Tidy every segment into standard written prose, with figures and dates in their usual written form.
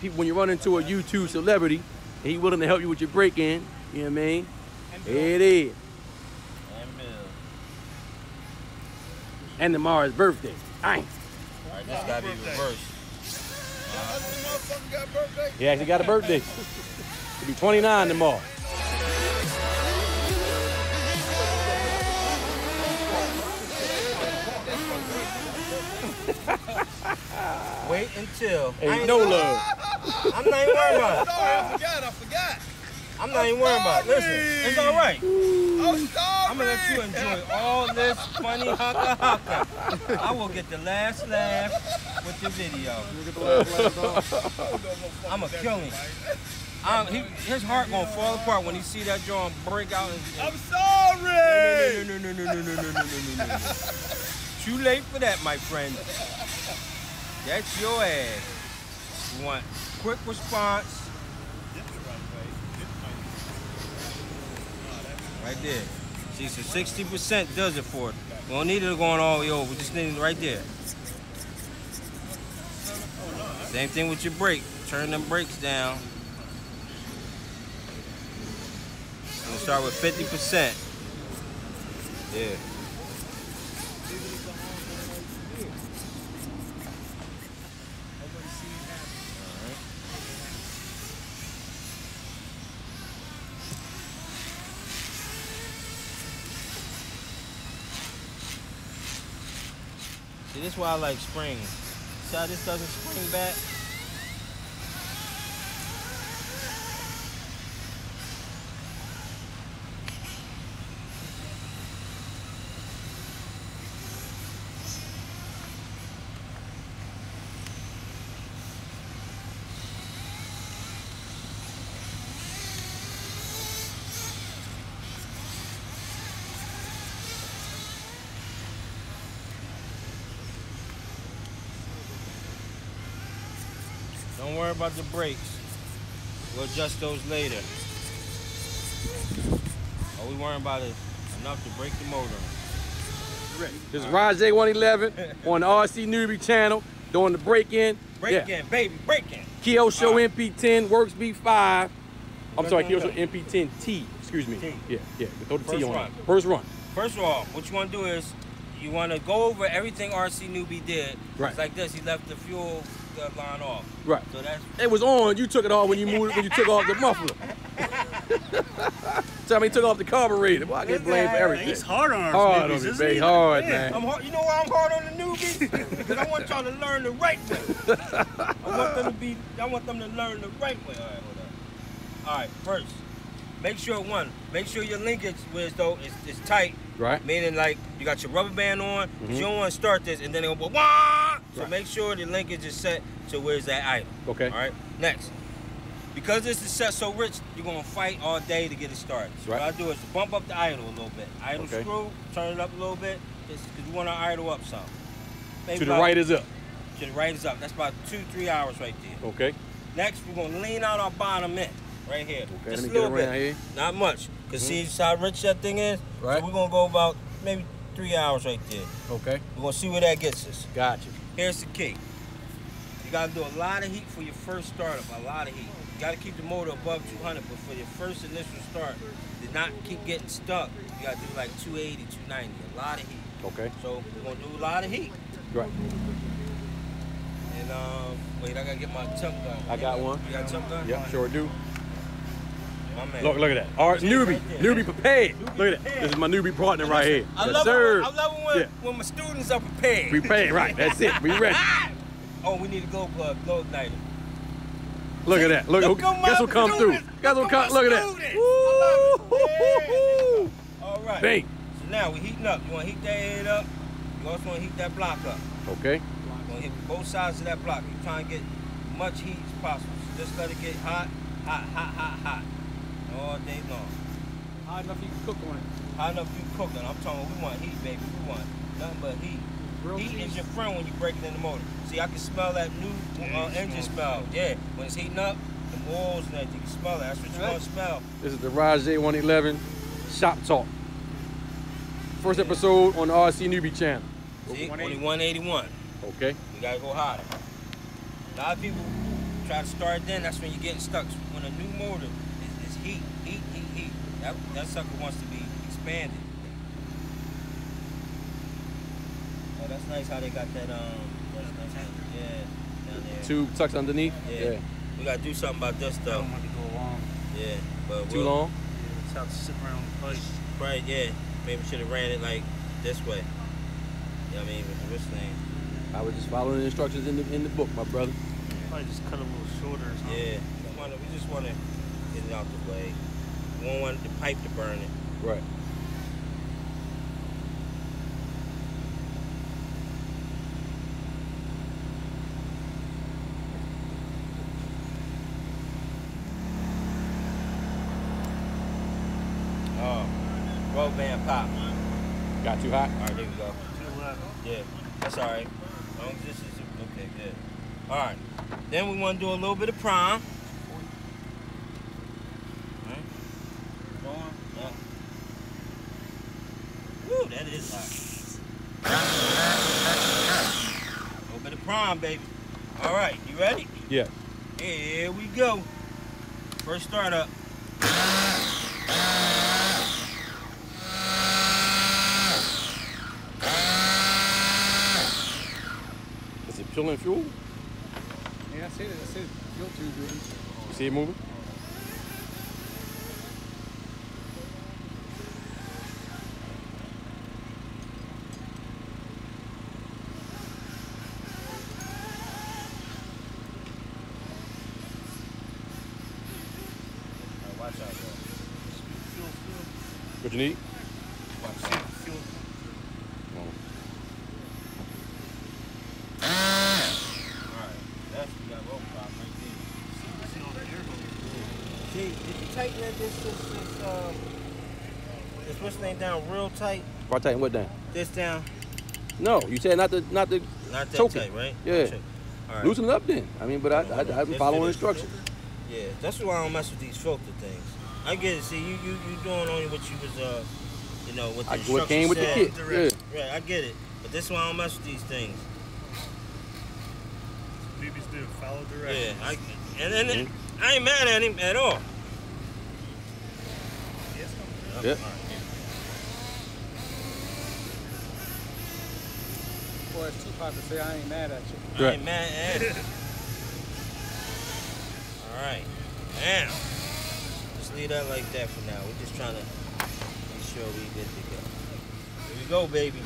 people, when you run into a YouTube celebrity, and he willing to help you with your break-in, you know what I mean? Here it is. And tomorrow's birthday. Alright, this gotta be reversed. He actually got a birthday. He'll be 29 tomorrow. Wait until. Ain't no love. I'm not even worried about it. Sorry, I forgot. I'm not even worried about it. Listen, it's all right. I'm sorry. I'm gonna let you enjoy all this funny haka. I will get the last laugh with the video. I'm gonna kill him. His heart gonna fall apart when he see that jaw break out. I'm sorry. No. Too late for that, my friend. That's your ass. You want quick response. Right there. See, so 60% does it for it. We don't need it going all the way over. We just need it right there. Same thing with your brake. Turn them brakes down. We'll start with 50%. Yeah. See, this is why I like spring. See how this doesn't spring back? Don't worry about the brakes. We'll adjust those later. All we worrying about is enough to break the motor. This is Rajaa111 on the RC Newbie channel, doing the break-in. Break-in, baby, break-in. Kyosho MP10, Werks B5. I'm sorry, Kyosho MP10T, excuse me. T. Yeah, throw the T on run. it. First run. First of all, what you want to do is, you want to go over everything RC Newbie did. Right. It's like this, he left the fuel line off. Right. So that's... It was on, you took it off when you moved, when you took off the muffler. Tell me you took off the carburetor. Boy, I get blamed for everything. He's hard on our hard newbies, on me, isn't baby. he? Hard, man. I'm hard, you know why I'm hard on the newbies? Because I want y'all to learn the right way. I want them to learn the right way. All right, hold on. All right, first, make sure your linkage is tight. Right. Meaning like you got your rubber band on, because you don't want to start this and then it'll go wah! So make sure the linkage is set to where's that idle. Okay. All right. Next, because this is set so rich, you're gonna fight all day to get it started. So what I do is bump up the idle a little bit. Idle screw, turn it up a little bit, just because you want to idle up some. Maybe to the right is up. To the right is up. That's about 2-3 hours right there. Okay. Next, we're gonna lean out our bottom end. Right here. Okay, just let me a get little around bit. here. Not much. Because see how rich that thing is? Right. So we're going to go about maybe 3 hours right there. Okay. We're going to see where that gets us. Gotcha. Here's the key. You got to do a lot of heat for your first startup. A lot of heat. You got to keep the motor above 200, but for your first initial start, to not keep getting stuck, you got to do like 280, 290. A lot of heat. Okay. So we're going to do a lot of heat. Right. And wait, I got to get my temp gun. I got one. You got a temp gun? Yep, sure do. Look at that. All right, newbie prepared. Look at that. This is my newbie partner right here. I love it when my students are prepared. Prepared, right. That's it. We ready. Oh, we need a glow plug, glow igniter. Look at that. Look guess what come through. Guess what come. Look at that. Woo! All right. Bang. So now we're heating up. You want to heat that head up. You also want to heat that block up. Okay. You want to hit both sides of that block. You're trying to get as much heat as possible. So just let it get hot, hot, hot, hot, hot. All day long. Hot enough you can cook on it. Hot enough you cook on. I'm talking, we want heat, baby. We want nothing but heat. Heat is your friend when you break it in the motor. See, I can smell that new engine smell. Yeah, when it's heating up, the oils and that, you can smell that. That's what you want to smell. This is the Rajaa111 Shop Talk. First episode on the RC Newbie channel. See, only 181. Okay. We gotta go hotter. A lot of people try to start then, that's when you're getting stuck. When a new motor is heat. That sucker wants to be expanded. Oh, that's nice how they got that, that's nice. Yeah, down there. Tube tucks underneath? Yeah. We gotta do something about this I though. don't want to go long. Yeah, but Too long? Yeah, it's how to sit around the pipe. Right, yeah. Maybe should have ran it like this way. You know what I mean? With the wrist thing. I was just following the instructions in the book, my brother. Probably just cut a little shorter or something. Yeah. We just wanna get it out the way. We don't want the pipe to burn it. Right. Oh. Road band pop. Got too hot? Alright, there we go. Too loud. Yeah, that's alright. As long as this is okay, good. Alright. Then we want to do a little bit of prime. Alright. Yeah. Woo, that is hot. A little bit of prime, baby. Alright, you ready? Yeah. Here we go. First start up. Is it pulling fuel? Yeah, I see it. Fuel tube moving. You see it moving? Watch out, bro. Fuel. What you need? Watch out. Fuel. Alright. That's we got rope prop right there. See all the air hose. See, did you tighten that this what's name down real tight? Why tighten what down? This down? No, you said not to Not that choke tight, it. right? Yeah. All right. Loosen it up then. I mean, but I've been following instructions. Yeah, that's why I don't mess with these filter things. I get it. See, you doing only what you was you know, what the instructions What came with the said. kit. Yeah. Right, I get it. But this is why I don't mess with these things. Babies do. Follow directions. Yeah, and I ain't mad at him at all. Yes, Yeah. All right. Boy, it's too hot to say I ain't mad at you. I Right. ain't mad at him. All right, now just leave that like that for now. We're just trying to be sure we good to go. Here we go, baby.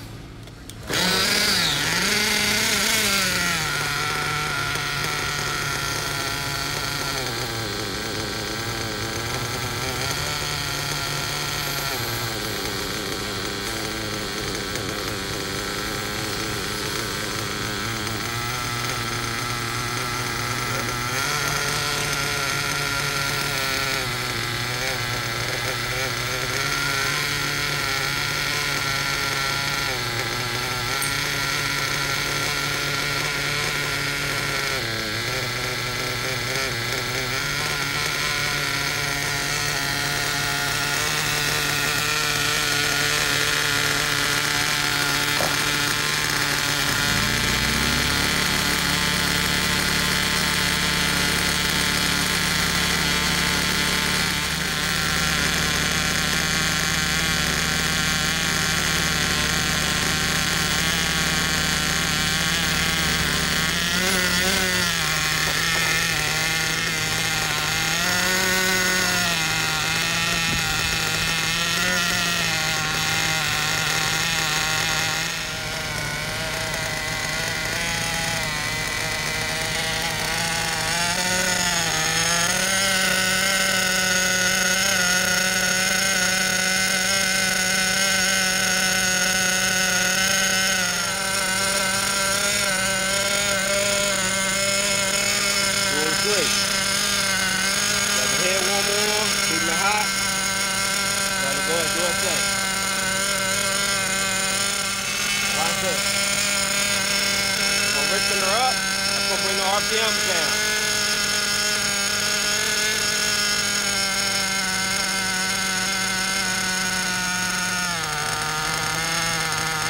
Lifting her up, that's gonna bring the RPMs down.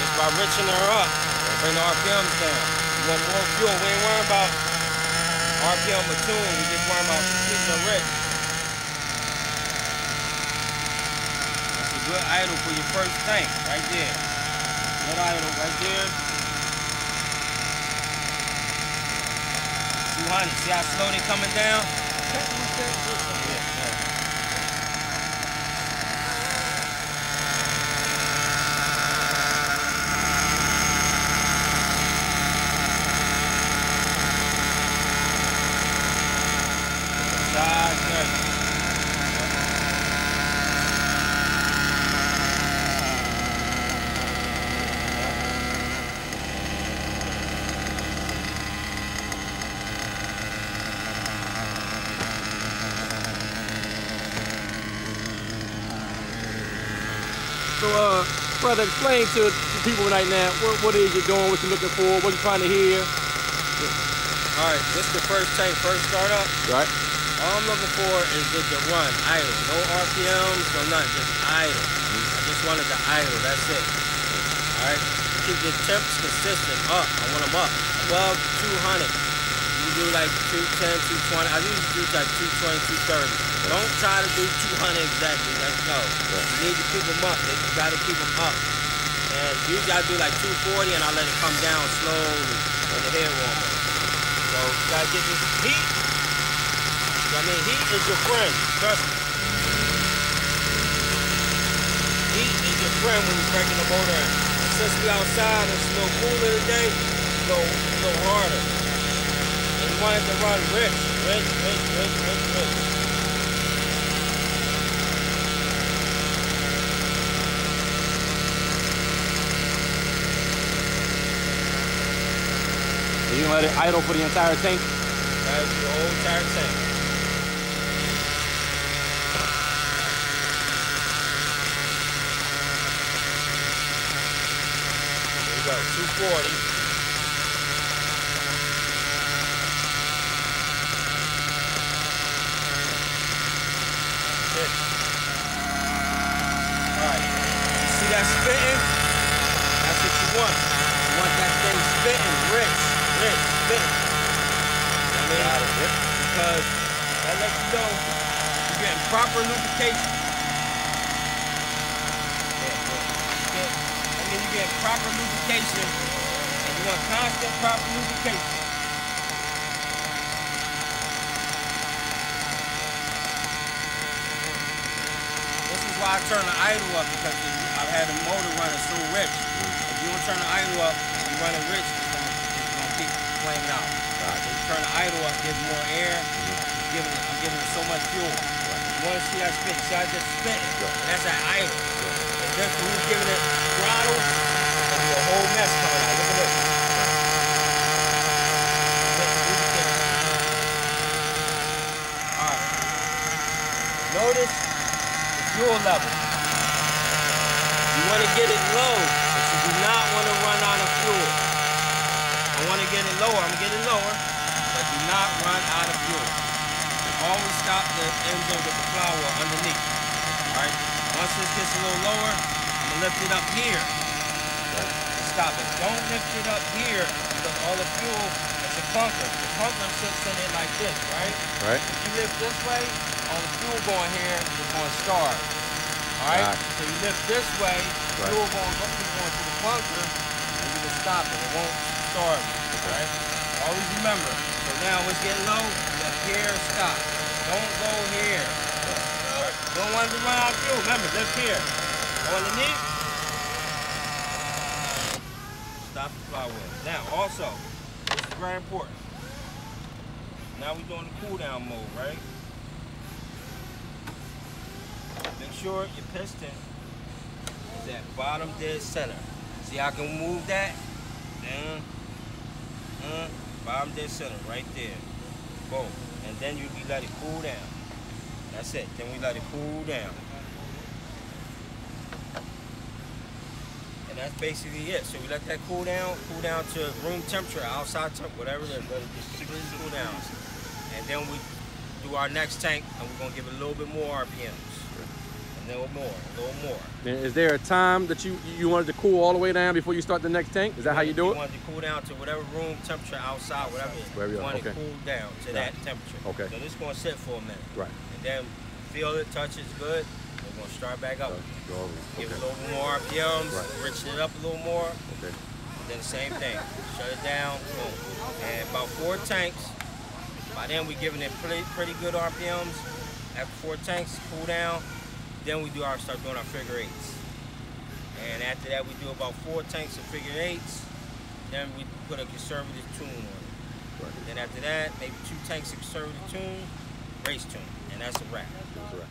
Just by richening her up, bring the RPMs down. You want more fuel, we ain't worrying about RPM or tune, we just worry about keeping it rich. That's a good idle for your first tank, right there. Good idle right there. 200. See how slow they coming down? So, brother, explain to people right now what it is you're doing, what you're looking for, what you're trying to hear. All right, this is the first tank, first startup. Right. All I'm looking for is just the run, idle. No RPMs, no nothing, just idle. I just wanted the idle, that's it. All right, keep the temps consistent, up. I want them up, above 200. You do like 210, 220. I usually do like 220, 230. Don't try to do 200 exactly. Let's go. You need to keep them up. You got to keep them up. And usually I do like 240 and I let it come down slowly with the head warmer. So you got to get this heat. I mean, heat is your friend. Trust me. Heat is your friend when you're breaking the motor in. And since we outside and it's a little cooler today, it's a little harder. And you want it to run rich. You can let it idle for the entire tank? That is the whole entire tank. There we go, 240. That's it. Alright, you see that spitting? That's what you want. You want that thing spitting, rich. Spitting. Because that lets you know you're getting proper lubrication. You're getting proper lubrication, and you want constant proper lubrication. This is why I turn the idle up, because I've had the motor running so rich. If you don't turn the idle up, and you run it rich, it's gonna keep flaming out. So you turn the idle up, give it more air. I'm giving it so much fuel. You want to see that spit? See how I just spit? That's that idle. And then when you're giving it throttle, there'll be a whole mess coming out. Look at this. Alright. Notice the fuel level. You want to get it low, but you do not want to run out of fuel. I want to get it lower. I'm going to get it lower, but do not run out of fuel. Always stop the engine with the flower underneath. Alright? Once this gets a little lower, I'm going to lift it up here. Stop it. Don't lift it up here because all the fuel is a clunker. The clunker sits in it like this, right? Right. If you lift this way, all the fuel going here is going to starve. Alright? So you lift this way, fuel going to the clunker, and you can stop it. It won't starve you. Alright? Always remember. So now it's getting low, lift here, stop. Don't go here. Don't want to run out of fuel. Remember, lift here. Go underneath. Stop the flywheel. Now, also, this is very important. Now we're doing the cool down mode, right? Make sure your piston is at bottom dead center. See how I can move that? Down. Bottom dead center, right there. Boom. And then you let it cool down. That's it. Then we let it cool down. And that's basically it. So we let that cool down to room temperature, outside temperature, whatever it is, let it just really cool down. And then we do our next tank, and we're gonna give it a little bit more RPMs. And A little more. And is there a time that you wanted to cool all the way down before you start the next tank? Is that how you do You it? want it to cool down to whatever room temperature outside, whatever it is. Wherever you You are, want it okay. cooled down to that temperature. Okay. So this is going to sit for a minute. Right. And then feel it, touch it's good. We're going to start back up. Give it a little more RPMs, richen it up a little more. Okay. Then the same thing. Shut it down, boom. And about 4 tanks. By then we're giving it pretty good RPMs. After 4 tanks, cool down. Then we start doing our figure 8s. And after that we do about 4 tanks of figure 8s. Then we put a conservative tune on it. Right. Then after that, maybe 2 tanks of conservative tune, race tune. And that's a wrap. That's a wrap.